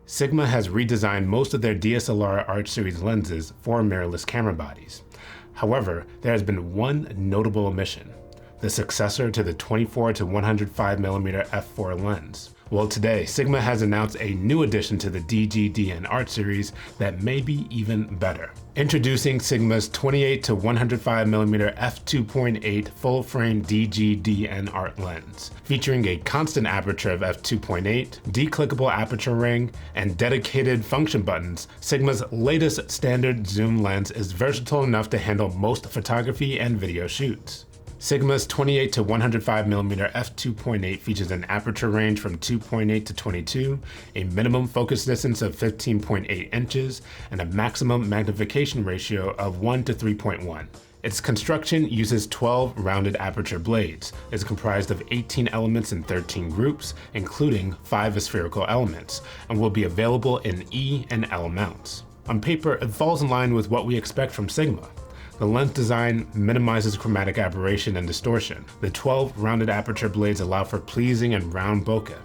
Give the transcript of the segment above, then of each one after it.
Sigma has redesigned most of their DSLR Art Series lenses for mirrorless camera bodies. However, there has been one notable omission: the successor to the 24 to 105mm f4 lens. Well, today, Sigma has announced a new addition to the DGDN Art Series that may be even better. Introducing Sigma's 28 to 105mm f2.8 full-frame DGDN Art lens, featuring a constant aperture of f2.8, declickable aperture ring, and dedicated function buttons. Sigma's latest standard zoom lens is versatile enough to handle most photography and video shoots. Sigma's 28 to 105mm f2.8 features an aperture range from 2.8 to 22, a minimum focus distance of 15.8 inches, and a maximum magnification ratio of 1 to 3.1. Its construction uses 12 rounded aperture blades, is comprised of 18 elements in 13 groups, including 5 spherical elements, and will be available in E and L mounts. On paper, it falls in line with what we expect from Sigma. The lens design minimizes chromatic aberration and distortion. The 12 rounded aperture blades allow for pleasing and round bokeh.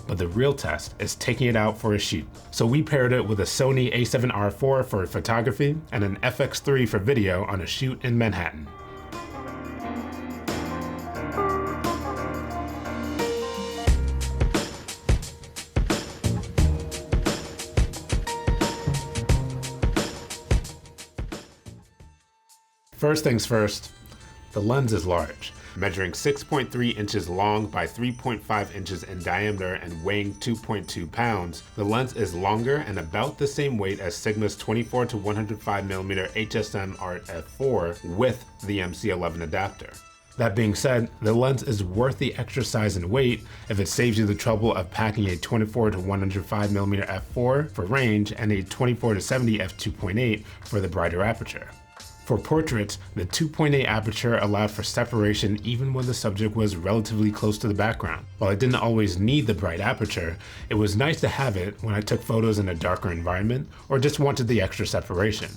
But the real test is taking it out for a shoot. So we paired it with a Sony a7R4 for photography and an FX3 for video on a shoot in Manhattan. First things first, the lens is large. Measuring 6.3 inches long by 3.5 inches in diameter and weighing 2.2 pounds, the lens is longer and about the same weight as Sigma's 24 to 105mm HSM Art f4 with the MC11 adapter. That being said, the lens is worth the extra size and weight if it saves you the trouble of packing a 24 to 105mm f4 for range and a 24 to 70 f2.8 for the brighter aperture. For portraits, the 2.8 aperture allowed for separation even when the subject was relatively close to the background. While I didn't always need the bright aperture, it was nice to have it when I took photos in a darker environment or just wanted the extra separation.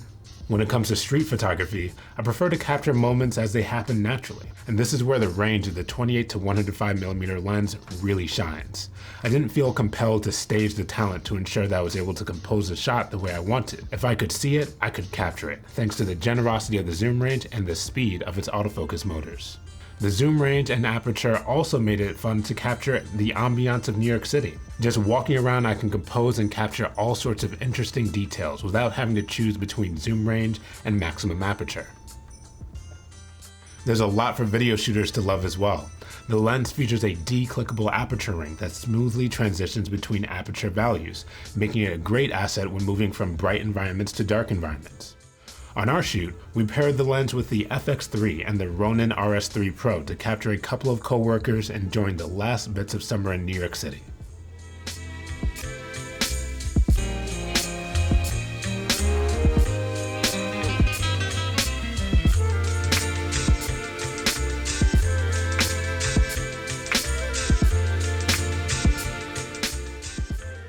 When it comes to street photography, I prefer to capture moments as they happen naturally, and this is where the range of the 28 to 105mm lens really shines. I didn't feel compelled to stage the talent to ensure that I was able to compose a shot the way I wanted. If I could see it, I could capture it, thanks to the generosity of the zoom range and the speed of its autofocus motors. The zoom range and aperture also made it fun to capture the ambiance of New York City. Just walking around, I can compose and capture all sorts of interesting details without having to choose between zoom range and maximum aperture. There's a lot for video shooters to love as well. The lens features a declickable aperture ring that smoothly transitions between aperture values, making it a great asset when moving from bright environments to dark environments. On our shoot, we paired the lens with the FX3 and the Ronin RS3 Pro to capture a couple of co-workers enjoying the last bits of summer in New York City.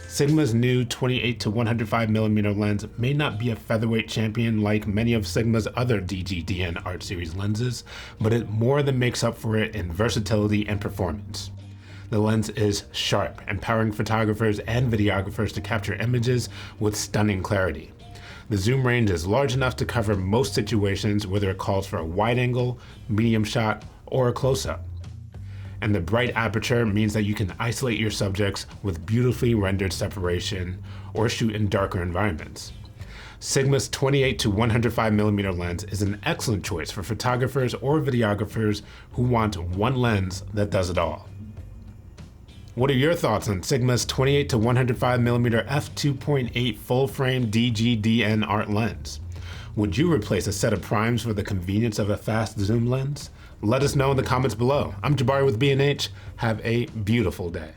Sigma's new 28 to 105mm lens may not be a featherweight champion like many of Sigma's other DGDN Art Series lenses, but it more than makes up for it in versatility and performance. The lens is sharp, empowering photographers and videographers to capture images with stunning clarity. The zoom range is large enough to cover most situations, whether it calls for a wide angle, medium shot, or a close-up. And the bright aperture means that you can isolate your subjects with beautifully rendered separation or shoot in darker environments. Sigma's 28 to 105mm lens is an excellent choice for photographers or videographers who want one lens that does it all. What are your thoughts on Sigma's 28 to 105mm f2.8 full-frame DGDN Art lens? Would you replace a set of primes for the convenience of a fast zoom lens? Let us know in the comments below. I'm Jabari with B&H. Have a beautiful day.